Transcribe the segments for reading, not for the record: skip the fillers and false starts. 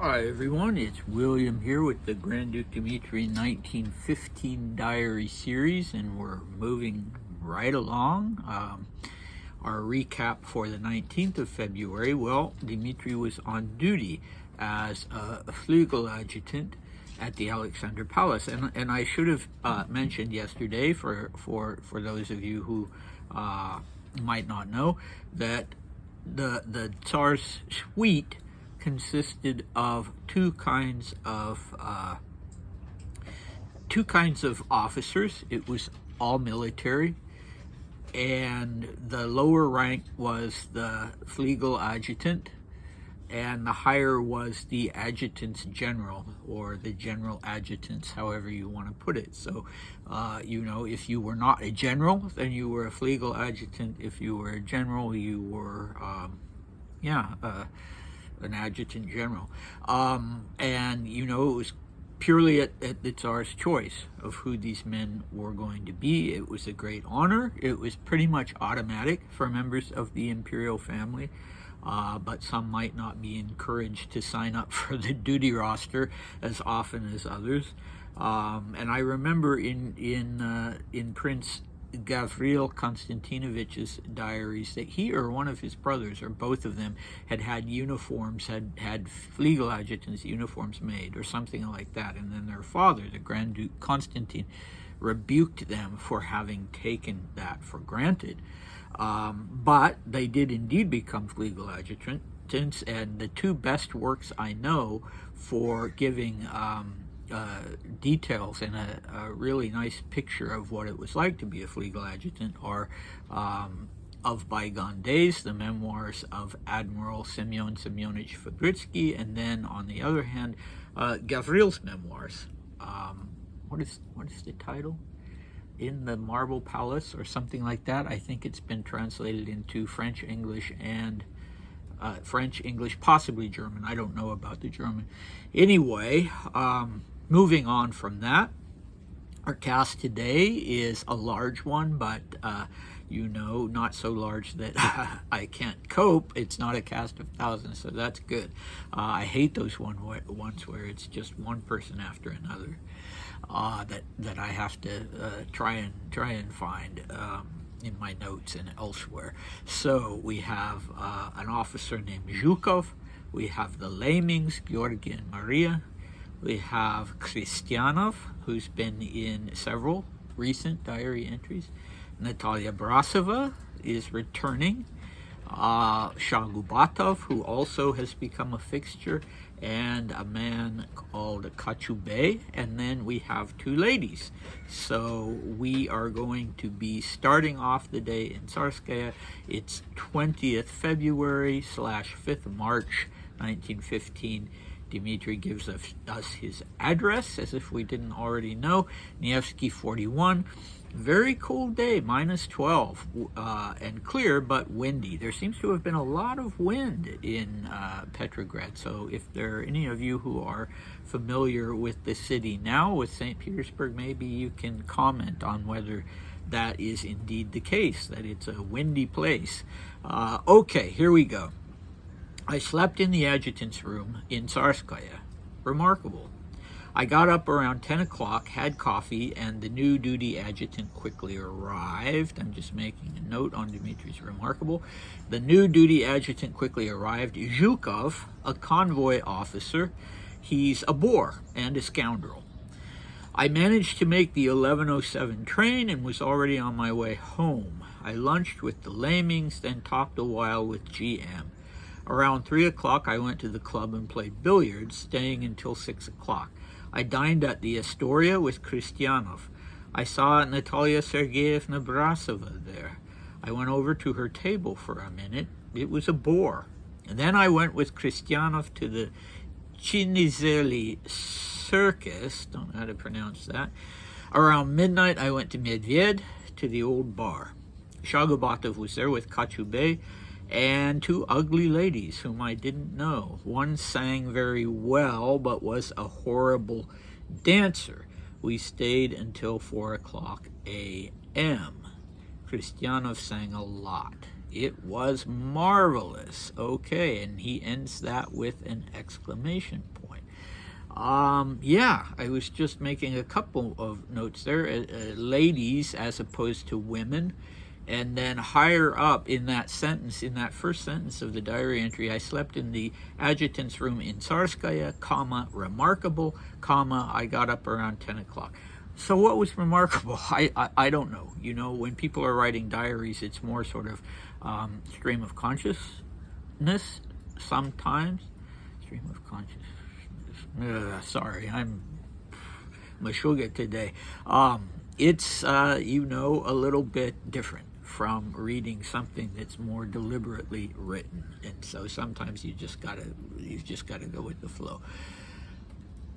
Hi everyone, it's William here with the Grand Duke Dmitri 1915 Diary Series, and we're moving right along. Our recap for the 19th of February, well, Dmitri was on duty as a Flügel adjutant at the Alexander Palace, and I should have mentioned yesterday for those of you who might not know that the Tsar's suite consisted of two kinds of officers. It was all military, and the lower rank was the Flügel adjutant, and the higher was the adjutants general, or the general adjutants, however you want to put it. So, if you were not a general, then you were a Flügel adjutant. If you were a general, you were, an adjutant general. And it was purely at the Tsar's choice of who these men were going to be. It was a great honor. It was pretty much automatic for members of the imperial family, but some might not be encouraged to sign up for the duty roster as often as others. And I remember in Prince Gavril Konstantinovich's diaries that he or one of his brothers, or both of them, had uniforms, had Flügel adjutants uniforms made or something like that, and then their father, the Grand Duke Constantine, rebuked them for having taken that for granted. But they did indeed become Flügel adjutants, and the two best works I know for giving details and a really nice picture of what it was like to be a Flügel adjutant are Of Bygone Days, the memoirs of Admiral Semyon Semyonich Fabritsky, and then on the other hand, Gavril's memoirs. What is the title? In the Marble Palace, or something like that. I think it's been translated into French, English, and French, English, possibly German. I don't know about the German. Anyway, moving on from that, our cast today is a large one, but not so large that I can't cope. It's not a cast of thousands, so that's good. I hate those ones where it's just one person after another that I have to try and find in my notes and elsewhere. So we have an officer named Zhukov. We have the Lamings, Georgi and Maria. We have Kristianov, who's been in several recent diary entries. Natalia Brasova is returning. Shagubatov, who also has become a fixture, and a man called Kachube, and then we have two ladies. So we are going to be starting off the day in Tsarskoye. It's 20th February / 5th March 1915. Dmitri gives us his address, as if we didn't already know. Nevsky 41. Very cold day, -12, and clear but windy. There seems to have been a lot of wind in Petrograd, so if there are any of you who are familiar with the city now, with St. Petersburg, maybe you can comment on whether that is indeed the case, that it's a windy place. Okay, here we go. I slept in the adjutant's room in Tsarskoye. Remarkable. I got up around 10 o'clock, had coffee, and the new duty adjutant quickly arrived. I'm just making a note on Dmitri's remarkable. The new duty adjutant quickly arrived. Zhukov, a convoy officer. He's a Boor and a scoundrel. I managed to make the 11:07 train and was already on my way home. I lunched with the Lamings, then talked a while with GM. Around 3 o'clock, I went to the club and played billiards, staying until 6 o'clock. I dined at the Astoria with Kristianov. I saw Natalia Sergeyevna Brasova there. I went over to her table for a minute. It was a bore. And then I went with Kristianov to the Chinizeli Circus. Don't know how to pronounce that. Around midnight, I went to Medved, to the old bar. Shagubatov was there with Kachube and two ugly ladies whom I didn't know. One sang very well, but was a horrible dancer. We stayed until 4 o'clock a.m. Kristianov sang a lot. It was marvelous. Okay, and he ends that with an exclamation point. Yeah, I was just making a couple of notes there. Ladies as opposed to women. And then higher up in that sentence, in that first sentence of the diary entry, I slept in the adjutant's room in Tsarskoye, comma, remarkable, comma, I got up around 10 o'clock. So what was remarkable? I don't know. You know, when people are writing diaries, it's more sort of stream of consciousness sometimes. Stream of consciousness. Sorry, I'm mashuga today. It's, you know, a little bit different from reading something that's more deliberately written, and so sometimes you just gotta go with the flow.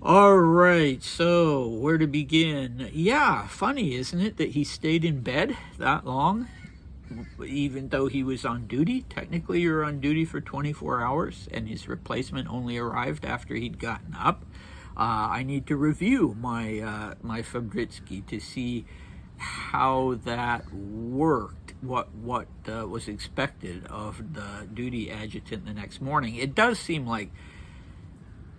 All right, so where to begin? Yeah, funny, isn't it, that he stayed in bed that long, even though he was on duty? Technically, you're on duty for 24 hours, and his replacement only arrived after he'd gotten up. I need to review my Fabritsky to see how that worked, what was expected of the duty adjutant the next morning. It does seem like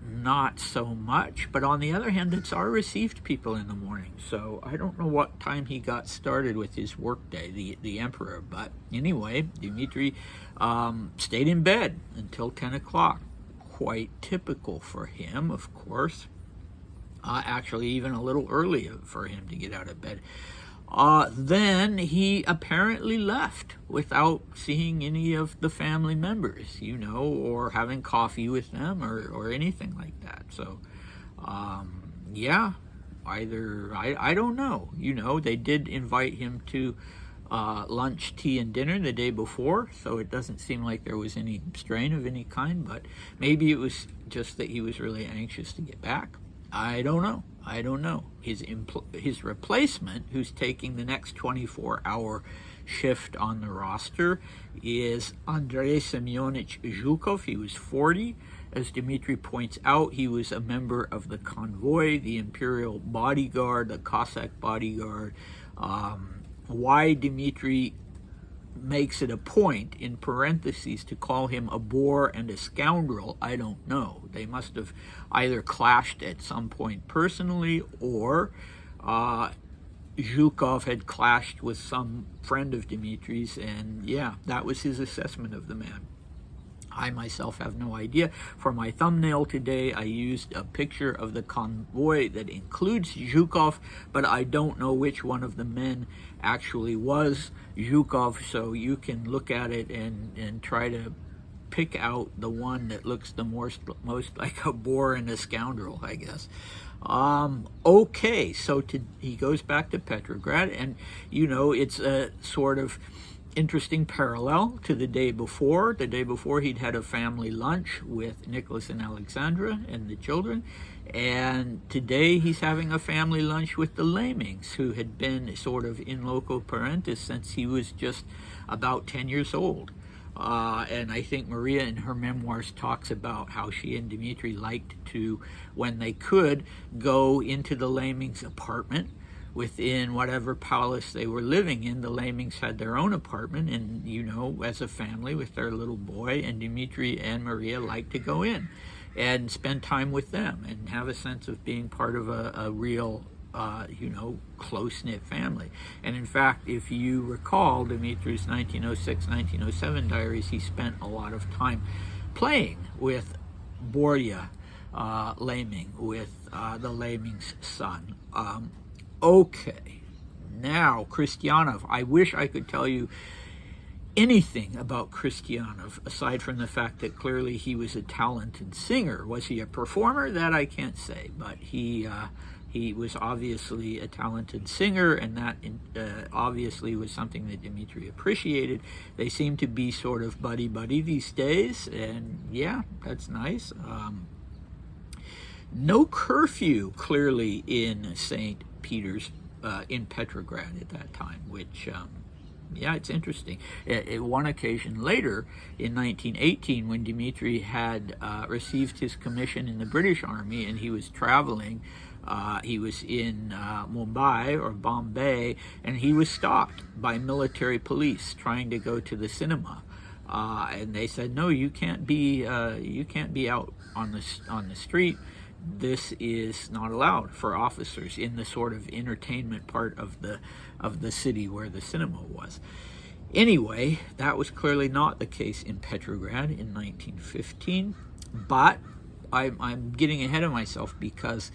not so much, but on the other hand, the Tsar received people in the morning, so I don't know what time he got started with his workday, the emperor. But anyway, Dmitri stayed in bed until 10 o'clock. Quite typical for him, of course. Actually, even a little early for him to get out of bed. Then he apparently left without seeing any of the family members, you know, or having coffee with them or anything like that. So, yeah, either, I don't know. You know, they did invite him to lunch, tea, and dinner the day before, so it doesn't seem like there was any strain of any kind, but maybe it was just that he was really anxious to get back. I don't know. His replacement, who's taking the next 24-hour shift on the roster, is Andrei Semyonich Zhukov. He was 40. As Dmitri points out, he was a member of the Konvoi, the Imperial bodyguard, the Cossack bodyguard. Why Dmitri makes it a point, in parentheses, to call him a boor and a scoundrel, I don't know. They must have either clashed at some point personally, or Zhukov had clashed with some friend of Dmitri's, and yeah, that was his assessment of the man. I myself have no idea. For my thumbnail today, I used a picture of the convoy that includes Zhukov, but I don't know which one of the men actually was Zhukov, so you can look at it and try to pick out the one that looks the most like a boor and a scoundrel, I guess. Okay, so he goes back to Petrograd, and you know, it's a sort of interesting parallel to the day before. The day before, he'd had a family lunch with Nicholas and Alexandra and the children, and today he's having a family lunch with the Lamings, who had been sort of in loco parentis since he was just about 10 years old. And I think Maria in her memoirs talks about how she and Dmitri liked to, when they could, go into the Lamings' apartment within whatever palace they were living in. The Lamings had their own apartment, and, you know, as a family with their little boy, and Dmitri and Maria liked to go in and spend time with them and have a sense of being part of a real, you know, close-knit family. And in fact, if you recall Dmitri's 1906-1907 diaries, he spent a lot of time playing with Borya Laming, with the Laming's son. Okay, now Christianov. I wish I could tell you anything about Christianov, aside from the fact that clearly he was a talented singer. Was he a performer? That I can't say, but he was obviously a talented singer, and that obviously was something that Dmitri appreciated. They seem to be sort of buddy-buddy these days, and yeah, that's nice. No curfew, clearly, in St. Peter's, in Petrograd at that time, which, yeah, it's interesting. At one occasion later, in 1918, when Dmitri had received his commission in the British Army and he was traveling He was in Mumbai or Bombay, and he was stopped by military police trying to go to the cinema. And they said, "No, you can't be out on the street. This is not allowed for officers in the sort of entertainment part of the city where the cinema was." Anyway, that was clearly not the case in Petrograd in 1915. But I'm getting ahead of myself because,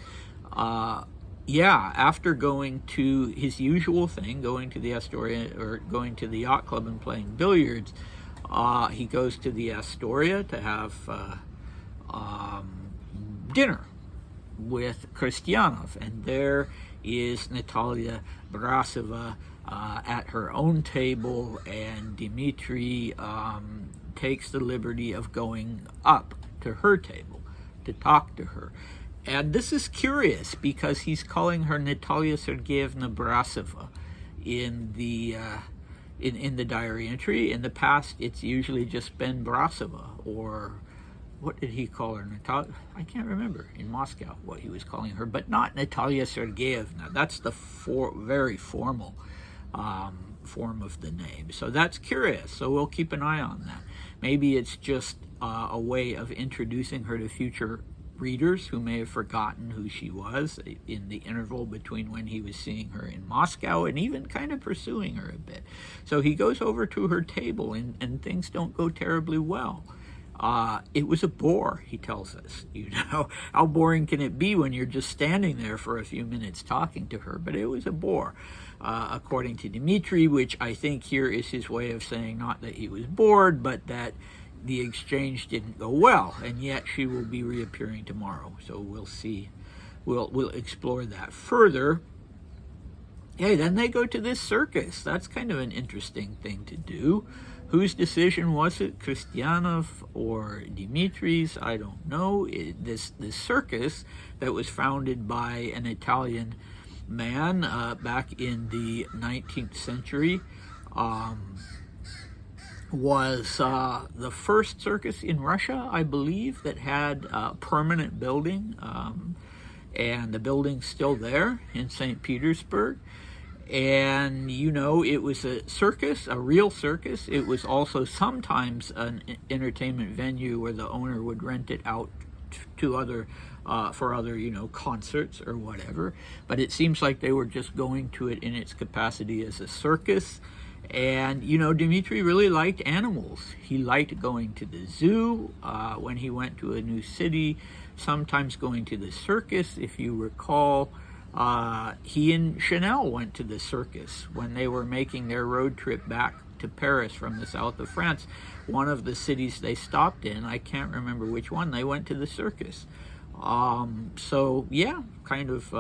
after going to his usual thing, going to the Astoria or going to the yacht club and playing billiards, he goes to the Astoria to have dinner with Kristianov, and there is Natalia Brasova at her own table, and Dmitri takes the liberty of going up to her table to talk to her. And this is curious because he's calling her Natalia Sergeyevna Brasova in the diary entry. In the past, it's usually just been Brasova, or what did he call her? Natalia? I can't remember in Moscow what he was calling her, but not Natalia Sergeyevna. That's the very formal form of the name. So that's curious. So we'll keep an eye on that. Maybe it's just a way of introducing her to future readers who may have forgotten who she was in the interval between when he was seeing her in Moscow and even kind of pursuing her a bit. So he goes over to her table, and things don't go terribly well. It was a bore, he tells us. You know, how boring can it be when you're just standing there for a few minutes talking to her? But it was a bore, according to Dmitri, which I think here is his way of saying not that he was bored, but that the exchange didn't go well, and yet she will be reappearing tomorrow. So we'll see. We'll explore that further. Hey, then they go to this circus. That's kind of an interesting thing to do. Whose decision was it, Kristianov or Dmitri's? I don't know. This circus that was founded by an Italian man back in the 19th century was the first circus in Russia, I believe, that had a permanent building, and the building's still there in St. Petersburg. And, you know, it was a circus, a real circus. It was also sometimes an entertainment venue where the owner would rent it out to for other, you know, concerts or whatever. But it seems like they were just going to it in its capacity as a circus. And, you know, Dmitri really liked animals. He liked going to the zoo when he went to a new city, sometimes going to the circus. If you recall, he and Chanel went to the circus when they were making their road trip back to Paris from the south of France. One of the cities they stopped in, I can't remember which one, they went to the circus. So, yeah, kind of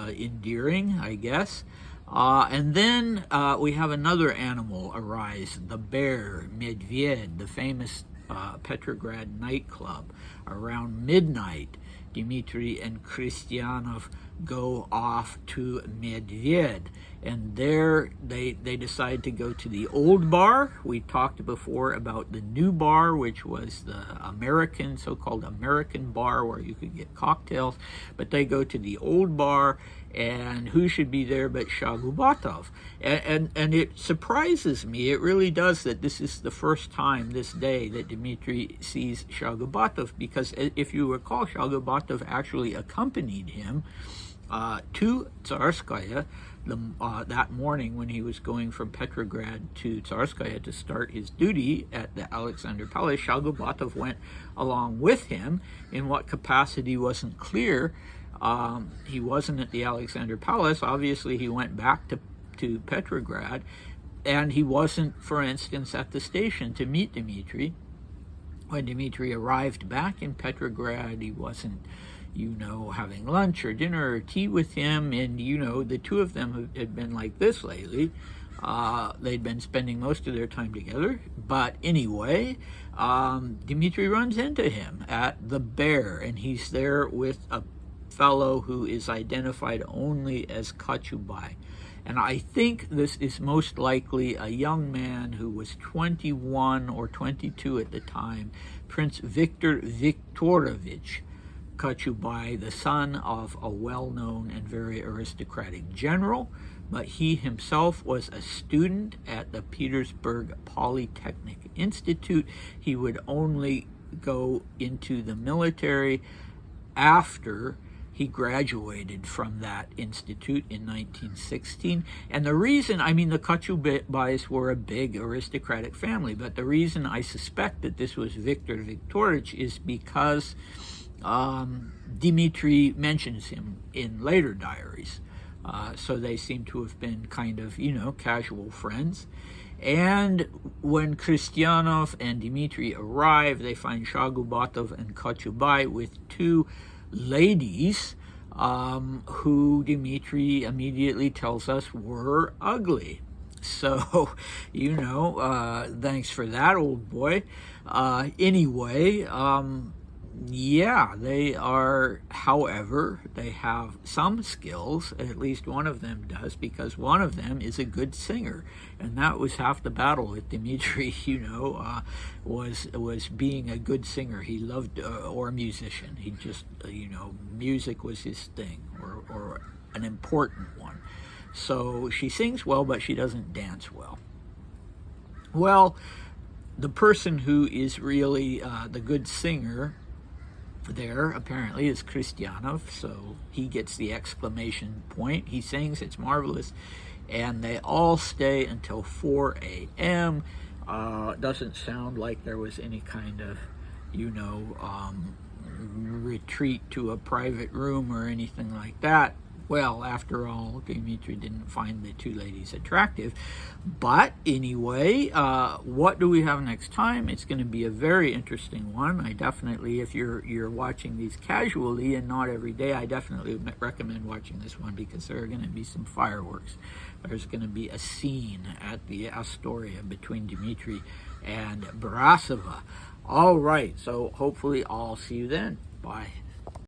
endearing, I guess. And then we have another animal arise, the bear, Medved, the famous Petrograd nightclub. Around midnight, Dmitri and Kristianov go off to Medved, and there they decide to go to the old bar. We talked before about the new bar, which was the American, so-called American bar where you could get cocktails, but they go to the old bar, and who should be there but Shagubatov? And it surprises me, it really does, that this is the first time this day that Dmitri sees Shagubatov, because if you recall, Shagubatov actually accompanied him to Tsarskoye that morning when he was going from Petrograd to Tsarskoye to start his duty at the Alexander Palace. Shagubatov went along with him. In what capacity wasn't clear. He wasn't at the Alexander Palace. Obviously, he went back to Petrograd, and he wasn't, for instance, at the station to meet Dmitri. When Dmitri arrived back in Petrograd, he wasn't, you know, having lunch or dinner or tea with him, and, you know, the two of them had been like this lately. They'd been spending most of their time together, but anyway, Dmitri runs into him at the Bear, and he's there with a fellow who is identified only as Kochubay. And I think this is most likely a young man who was 21 or 22 at the time, Prince Viktor Viktorovich Kochubay, the son of a well-known and very aristocratic general, but he himself was a student at the Petersburg Polytechnic Institute. He would only go into the military after he graduated from that institute in 1916. And the reason, I mean, the Kochubays were a big aristocratic family, but the reason I suspect that this was Viktor Viktorovich is because Dmitri mentions him in later diaries. So they seem to have been kind of, casual friends. And when Kristianov and Dmitri arrive, they find Shagubatov and Kochubay with two ladies who Dmitri immediately tells us were ugly. So, thanks for that, old boy. Anyway, yeah, they are, however, they have some skills, at least one of them does, because one of them is a good singer. And that was half the battle with Dmitri, was being a good singer. He loved, or a musician. He just, music was his thing, or an important one. So she sings well, but she doesn't dance well. Well, the person who is really the good singer there apparently is Kristianov, so he gets the exclamation point. He sings, it's marvelous, and they all stay until 4 a.m. Doesn't sound like there was any kind of, retreat to a private room or anything like that. Well, after all, Dmitri didn't find the two ladies attractive. But anyway, what do we have next time? It's going to be a very interesting one. I definitely, if you're watching these casually and not every day, I definitely recommend watching this one because there are going to be some fireworks. There's going to be a scene at the Astoria between Dmitri and Brasova. All right, so hopefully I'll see you then. Bye.